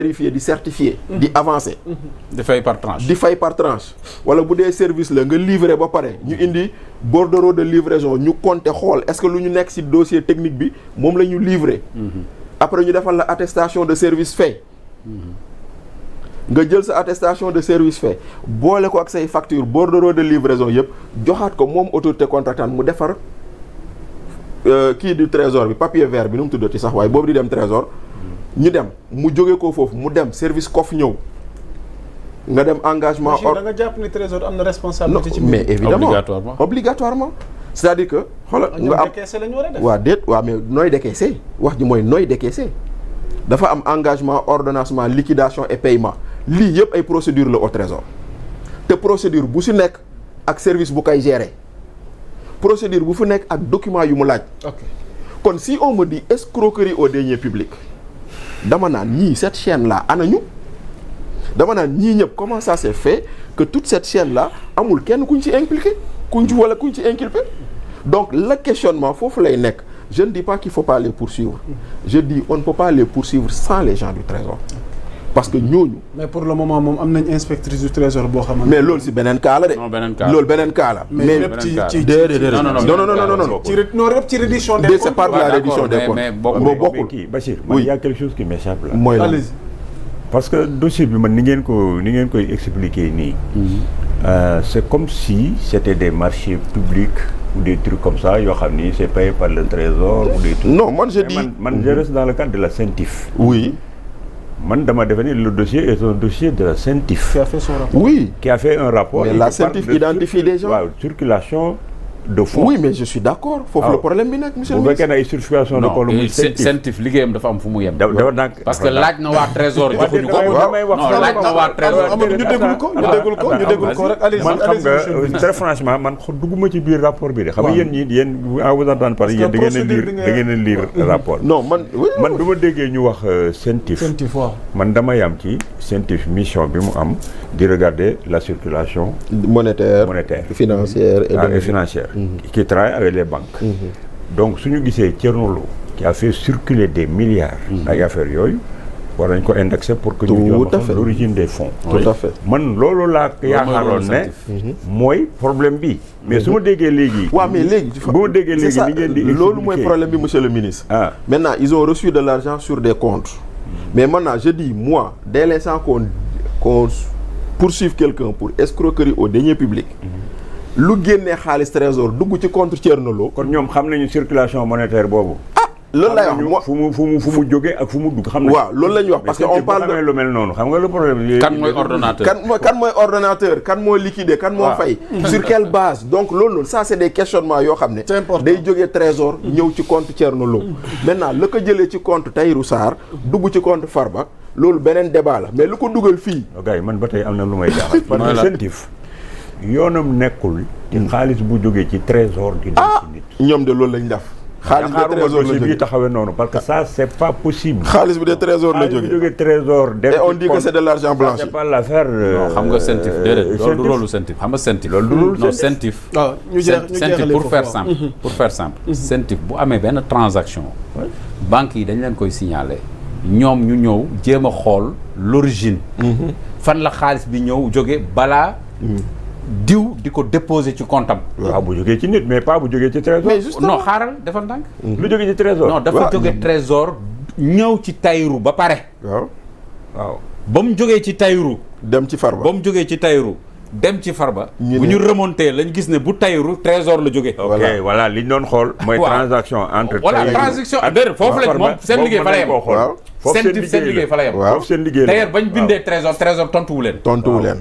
vérifier di certifier di avancer di fay par tranche wala bu dee service la nga livrer ba pare ñu indi bordereau de livraison ñu compter xool est-ce que lu ñu nekk ci dossier technique bi moom la ñu livrer après ñu defal la attestation de service fait nga jël sa attestation de service fait boole ko ak say facture bordereau de livraison yëpp joxaat ko moom autorité contractante mu defar kii du trésor bi papier vert bi nu mu tuddati sax waaye boobu di dem trésor ñu dem mu jóge ko foofu mu dem service COF ñëw nga dem engagement. da nga jàpp ni trésor am na responsabilité. ci mais évidemment obligatoirement. c'est-à-dire que. xoolal nga am décaissé la ñu war a def. waa déet waa mais nooy décaissé wax ji mooy nooy décaissé dafa am engagement ordonnancement liquidation et paiement lii yëpp ay procédure la au trésor te procédure bu si nekk ak service bu koy gérer procédure bu fu nekk ak document yu mu laaj. ok kon si on me dit escroquerie aux deniers publics dama naan ñii cette chaîne là anañu dama naan ñii ñëpp comment ça s'est fait que toute cette chaîne là amul kenn kuñ ci impliqué kuñ ci inculpé donc le questionnement foofu lay nekk je ne dis pas qu'il faut pas les poursuivre je dis on ne peut pas les poursuivre sans les gens du trésor parce que ñooñu. mais pour le moment moom am nañ inspectrice du trésor boo xamante mais loolu si beneen cas la de. non beneen cas la loolu beneen cas la. mais lépp ci déedéet non. ci reddition des comptes. c'est pas de la reddition des comptes. mais bokkul kii Bachir man y a quelque chose qui m'échappe là. mooy la parce que dossier bi man ni ngeen koy expliquer nii. C'est comme si c'était des marchés publics ou des trucs comme ça yoo xam ni c'est payé par le trésor ou des trucs. non man je dis man je reste dans le cadre de la CENTIF. oui. man dama defe ni le dossier est un dossier de la CENTIF. qui a fait son rapport. oui. qui a fait un rapport. mais la CENTIF identifie des gens. waaw circulation de fonds. oui mais je suis d'accord foofu le problème bi nag monsieur le ministre. bu fekkee ne ay circulation de fonds lu muy CENTIF liggéeyam dafa am fu mu yem. parce que laaj na waa trésor joxuñu ko. non laaj na waa trésor. ñu déglu ko rek allez man xam nga très franchement man dugguma ci biir rapport bi de. xam nga yéen à vous entendre parler yéen da ngeen a lire rapport. non man bi ma déggee ñu wax CENTIF waaw man dama yam ci CENTIF mission bi mu am di regarder la circulation monétaire financière et financière qui travaille avec les banques. Donc suñu gisee Thierno Lo qui a fait circuler des milliards ay affaires yooyu war nañ ko indexer pour que ñu jox l'origine des fonds. tout à fait man loolu laa yaakaaroon ne mooy problème bi mais su ma déggee léegi. waaw mais léegi bu ma déggee léegi ni ngeen di loolu mooy problème bi monsieur le ministre. Maintenant ils ont reçu de l'argent sur des comptes. Mais maintenant je dis moi dès l'instant qu'on poursuive quelqu'un pour escroquerie aux deniers publics. lu génnee xaalis trésor dugg ci compte Thierno Lo. kon ñoom xam nañu circulation monétaire boobu. loolu lay wax fu mu jógee ak fu mu dugg. xam nañu waaw loolu la ñuy wax parce que on parle de lu mel noonu xam nga le problème. kan mooy ordonnateur kan mooy ordonnateur kan mooy liquidé kan moo fay. sur quelle base donc loolu noonu ça c'est des questionnements yoo xam ne. day jógee trésor ñëw ci compte Thierno Lo. maintenant la ko jëlee ci compte Tahirou Sarr dugg ci compte Farba loolu beneen débat la mais lu ko dugal fii. gars yi man ba tey am na lu may jaaxal. parce que CENTIF yoonam nekkul. ci xaalis bu jógee ci trésor di dem ci nit. ñoom de loolu lañ def. xaalis de trésor la jógee bi taxawee noonu parce que ça c'est pas possible. xaalis bi de trésor la jógee. xaalis bi jógee trésor dem et on dit que c'est de l'argent blanchi. c'est pas l'affaire. non xam nga CENTIF déedéet loolu du rôle CENTIF xam nga CENTIF. loolu du rôle non CENTIF. waaw CENTIF pour faire simple. CENTIF bu amee benn transaction. banques yi dañ leen koy signaler. ñoom ñu ñëw jéem a xool l'origine. fan la xaalis bi ñëw jóge balaa. diw di ko déposer ci compte am. waaw bu jógee ci nit mais pas bu jógee ci trésor. mais justement non xaaral dafa ndànk. lu jógee ci trésor. non dafa jóge trésor ñëw ci Tahirou ba pare. waaw ba mu jógee ci Tahirou. dem ci Farba ba mu jógee ci Tahirou dem ci Farba. bu ñu remonté lañ gis ne bu Tahirou trésor la jógee. ok voilà li ñu doon xool. mooy transaction entre. voilà transaction déedéet foofu lañ moom seen liggéey fa la yem. seen liggéey fa la yem. waaw seen liggéey la d'ailleurs bañ bindee trésor tontuwu leen.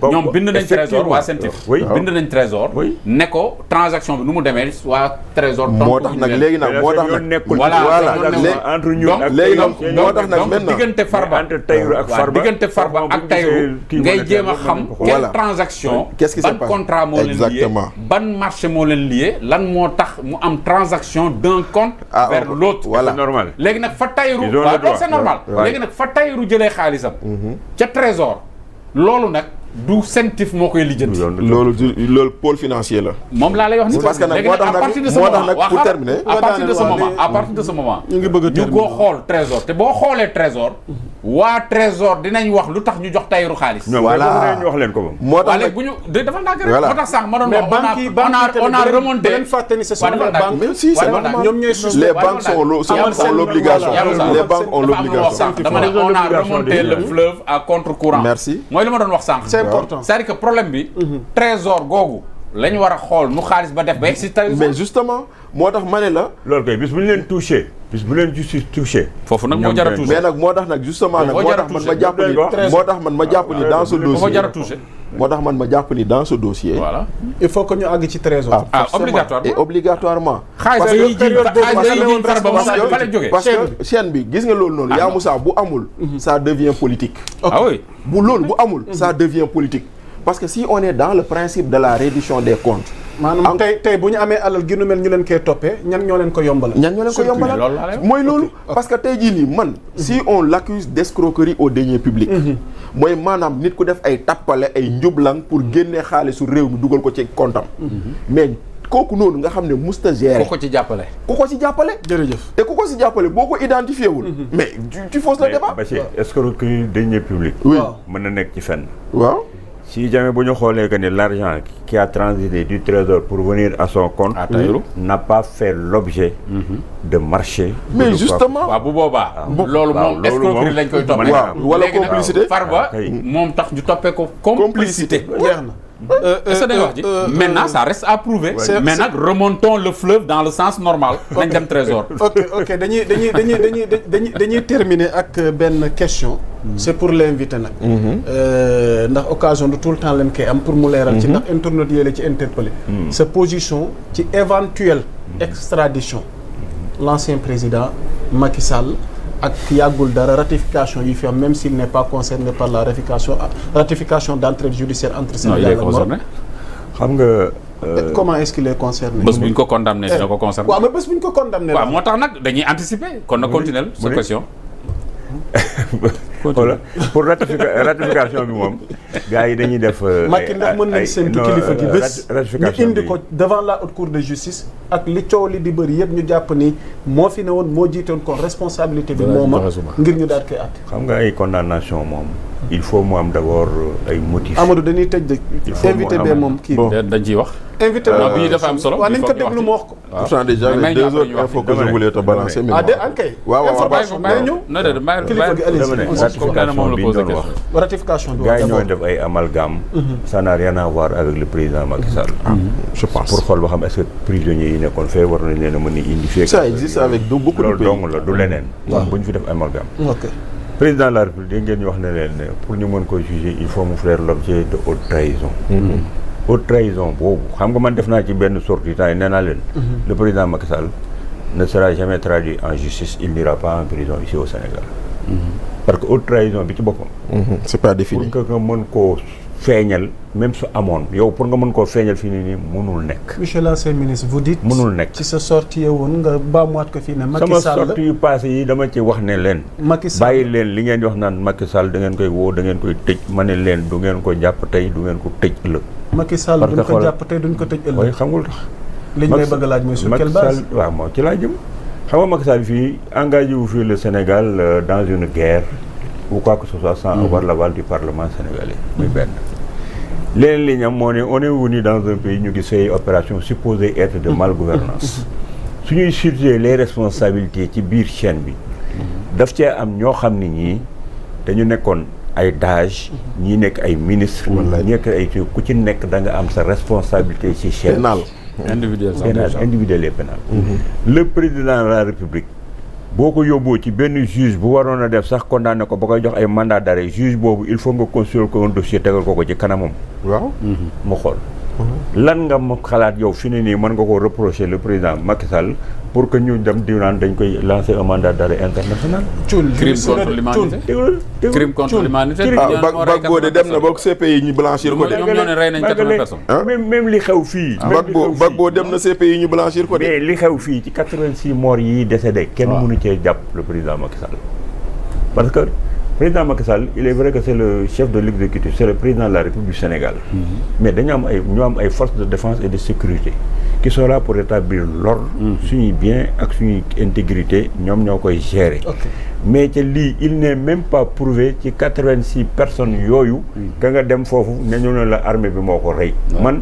ñoom bind nañ trésor waa CENTIF. bind nañ trésor. ne ko transaction bi nu mu demee waa trésor. tontuwu moo tax nag léegi nag moo tax nag. voilà entre ñun ak léegi nag moo tax nag maintenant diggante Farba entre Tahirou ak Farba diggante Farba ak Tahirou ngay jéem a xam quelle transaction qu'est-ce qui se passe ban contrat moo leen lié ban marché moo leen lié lan moo tax mu am transaction d'un compte vers l'autre. c'est normal léegi nag fa Tahirou waaw c'est normal léegi nag fa Tahirou jëlee xaalisam ca trésor loolu nag du CENTIF moo koy lijjanti. loolu pôle financier la. moom laa lay wax ni parce que nag moo tax nag pour terminer. à partir de ce moment ñu ngi bëgg a terminer ñu koo xool trésor te boo xoolee trésor waa trésor dinañ wax lu tax ñu jox Tahirou xaalis. voilà ñu wax leen ko moom. moo tax léegi bu ñu dafa ndànk rek voilà moo tax sànq ma doon mais wax banques on a remonté leen fàtte ni ce sont les banques. mais si c'est normal. ñoom ñooy les banques ont l'obligation. les banques ont l'obligation. dama ne on a remonté le fleuve à contre-courant. merci mooy li ma doon wax sànq. c'est important. c'est-à-dire que problème bi. trésor googu la ñu war a xool nu xaalis ba def ba si trésor. mais justement moo tax ma ne la. loolu kay bis bu ñu leen touché bis bu leen justice touché. foofu nag moo jar a touché. mais nag moo tax nag justement nag moo tax man ma jàpp ni moo tax man ma jàpp ni dans ce dossier. moo jar a touché. moo tax man ma jàpp ni dans ce dossier. voilà il faut que ñu àgg ci trésor. obligatoirement et obligatoirement. xaalis yi jiñ Farba Ngom fa la jógee. parce que chaîne bi gis nga loolu noonu. yaa Moussa bu amul. ça devient politique. ah oui bu loolu bu amul. ça devient politique. parce que si on est dans le principe de la reddition des comptes. maanaam tey bu ñu amee alal gi nu mel ñu leen koy toppee ñan ñoo leen ko yombalal. mooy loolu. parce que tey jii nii man. si on l'accuse d'escroquerie aux deniers publics. mooy maanaam nit ku def ay tappale ay njublang pour génne xaalisu réew mi dugal ko ci comptam. mais kooku noonu nga xam ne musta gérer. ku ko ci jàppale. ku ko ci jàppale. jërëjëf te ku ko ci jàppale boo ko identifié wul. mais tu fausses le débat. mais escroquerie deniers publics. oui mën na nekk ci fenn. waaw. si jamais bu ñu xoolee que ni l'argent qui a transité du trésor pour venir à son compte n'a pas fait l'objet de marché. mais justement waaw bu boobaa. loolu moom escroquerie lañ koy toppee. waaw wala complicité. Farba moom tax ñu toppee ko complicité. jeex na. est-ce que da nga wax ji maintenant ça reste à prouver. mais nag remontons le fleuve dans le sens normal. nañ dem trésor. ok dañuy terminer ak benn question. c'est pour l'inviter nag. ndax occasion de tout le temps leen koy am pour mu leeral ci ndax internautes yee la ci interpellé. sa position ci éventuelle extradition l'ancien président Macky Sall. ak yàggul dara ratification yi fi am même s'il n'est pas concerné par la ratification d'entrée judiciaire entre Sénégal ak Maroc. xam nga. comment est-ce qu'il est concerné. bés bu ñu ko condamné dina ko concerné. waaw mais bés bu ñu ko condamné. waaw moo tax nag dañuy anticiper kon na continuer sa question. voilà pour ratification bi moom gars yi dañuy def. Macky ndax mën nañ séntu kilifa gi bés ñu indi ko devant la haute cour de justice ak li coow li di bëri yëpp ñu jàpp ni moo fi ne woon moo jiitoon kon responsabilité bi moom ngir ñu daal koy àtte. xam nga ay condamnation moom. il faut mu am d'abord ay motifs. Amadou dañuy tëj de. invité bee moom kii dañ ciy wax. invité bii dafa am solo. waaw nañ ko déglu mu wax ko. pourtant déjà les deux autres infos que je voulais te balancer. ah de ankay. waaw ratification bi gars yi ñoo def ay amalgame. ça n'a rien à voir avec le président Macky Sall. je pense pour xool ba xam est-ce que prisonniers yi nekkoon fee war nañ leen a mën a indi. fekk ça existe avec beaucoup de pays. loolu dong la du leneen. bu ñu fi def amalgame. ok. président de la République ngeen ñu wax ne leen pour ñu mën ko juger il faut mu faire l'objet de haute trahison. haute trahison boobu xam nga man def naa ci benn sortie temps yi nee naa leen. le président Macky Sall ne sera jamais traduit en justice il n'ira pas en prison ici au Sénégal. parce que haute trahison bi ci boppam. c'est pas défini. pour que nga mën koo feeñal même su amoon yow pour nga mën koo feeñal fii nii mënul nekk. monsieur l'ancien ministre vous dites. mënul nekk ci sa sortie woon nga baamuwaat ko fii ne. Macky Sall sama sortie yu passé yi dama ci wax ne leen. Macky Sall bàyyi leen li ngeen di wax naan Macky Sall da ngeen koy woo da ngeen koy tëj ma ne leen du ngeen ko jàpp tey du ngeen ko tëj ëllëg. Macky Sall duñ ko jàpp tey duñ ko tëj ëllëg. waaye xamul tax. li ñu may bëgg a laaj mooy sur quelle base. waaw moom ci laa jëm. xam nga Macky Sall fii engagé wu fii le Sénégal dans une guerre ou quoi que ce soit sans avoir l'aval du Parlement sénégalais. muy benn. leneen li ñam moo ne on est venu dans un pays ñu gis say opération supposée être de malgouvernance su ñuy situer les responsabilités ci biir chaîne bi daf cee am ñoo xam ne ñii dañu nekkoon ay DAGE ñii nekk ay ministre ñi nekk ay ku ci nekk da nga am sa responsabilité ci chaîne pénal individuel et pénal le président de la République boo ko yóbboo ci benn juge bu waroon a def sax condamné ko ba koy jox ay mandat d'arrêt juge boobu il faut nga constituer ko un dossier tegal ko ci kanamam. waaw. mu xool. lan nga ma xalaat yow fi ne nii mën nga koo reprocher le président Macky Sall pour que ñu dem di naan dañ koy lancer un mandat d'arrêt international. crime contre l'humanité. crime contre l'humanité. Gbagbo de dem na ba CPI ñu blanchir ko de. ñoom ñoo ne rey nañ 80 personnes. même li xew fii. Gbagbo dem na CPI ñu blanchir ko de. mais li xew fii ci 86 morts yi décédé. kenn mënu cee jàpp le président Macky Sall. parce que président Macky Sall il est vrai que c'est le chef de l'exécutif, c'est le président de la République du Sénégal. Mais dañu am ay forces de défense et de sécurité qui sont là pour établir l'ordre. suñuy bien ak suñuy intégrité ñoom ñoo koy gérer. mais ca lii il n'est même pas prouvé ci 86 personnes yooyu. ka nga dem foofu ne ñu ne la armée bi moo ko rey. man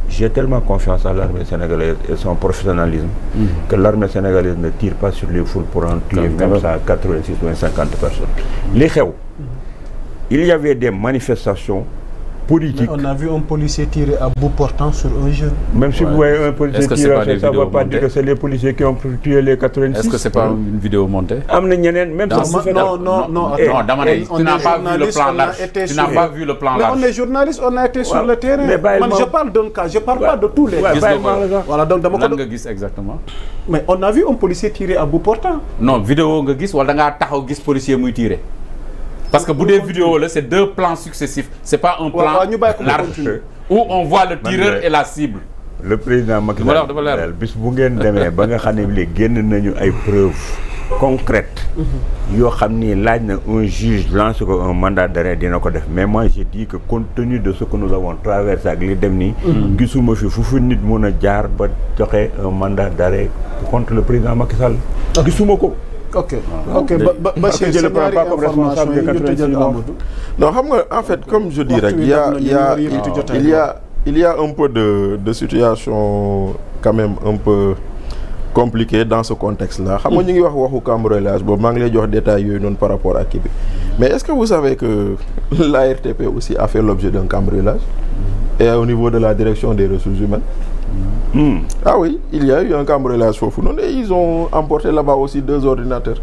j'ai tellement confiance à l'armée sénégalaise et son professionnalisme que l'armée sénégalaise ne tire pas sur les foules pour en tuer même ça 86 ou 50 personnes. li xew il y avait des manifestations politiques. Mais on a vu un policier tirer à bout portant sur un jeune. Même si vous voyez un policier tirer, ça ne veut pas dire que c'est les policiers qui ont tué les 86. Est-ce que c'est pas une vidéo montée? Même Non, Dama ne, tu n'as pas vu le plan large. Tu n'as pas vu le plan large. Mais on est journaliste, on a été sur le terrain. Mais je parle d'un cas, je parle pas de tous les cas. Voilà, donc dama ko gis exactement. Mais on a vu un policier tirer à bout portant. Non, vidéo nga gis wala da nga taxaw gis policier muy tirer. Parce que bu dee vidéo là, c'est deux plans successifs, c'est pas un plan large où on voit le tireur et la cible. Le président Macky Sall bis bu ngeen demee ba nga xam ne léegi génn nañu ay preuves concrètes yoo xam ni laaj na un juge lance ko un mandat d'arrêt dina ko def. Mais moi j'ai dit que compte tenu de ce que nous avons traversé ak li dem nii gisuma fi fu nit mën a jaar ba joxe un mandat d'arrêt contre le président Macky Sall. Gisuma ko. Ok, Bachir, je ne prends pas comme responsable de 86 morts. Non, en fait, comme je dirais, il y a un peu de situation quand même un peu compliquée dans ce contexte-là. Xam nga ñu ngi wax waxu cambriolage boobu maa ngi lay jox détails yooyu noonu par rapport à kii bi. Mais est-ce que vous savez que l'ARTP aussi a fait l'objet d'un cambriolage et au niveau de la direction des ressources humaines? Ah oui, il y a eu un cambriolage foofu noonu et ils ont emporté là-bas aussi 2 ordinateurs.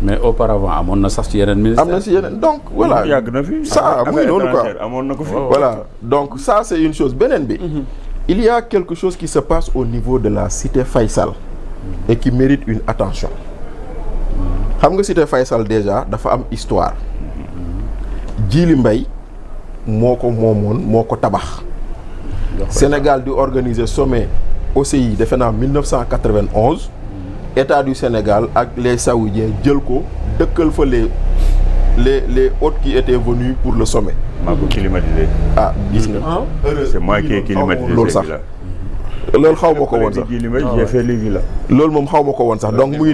Mais auparavant amoon na sax ci yeneen ministère. am na ci yeneen donc voilà. yàgg na fi. ça muy noonu quoi amoon na ko fi. Voilà donc ça c'est une chose beneen bi. Il y a quelque chose qui se passe au niveau de la cité Faysal et qui mérite une attention. Xam nga cité Faysal déjà dafa am histoire. Djily Mbaye moo ko moomoon moo ko tabax. Sénégal di organiser sommet OCI defe naa 1991 état du Sénégal ak les saoudiens jël ko dëkkal fa les hôtes qui étaient venus pour le sommet. maa ko climatisé. Ah gis nga. C'est moi qui ai climatisé. loolu sax loolu xaw ma ko woon sax. J'ai fait les villas. loolu moom xaw ma ko woon sax donc muy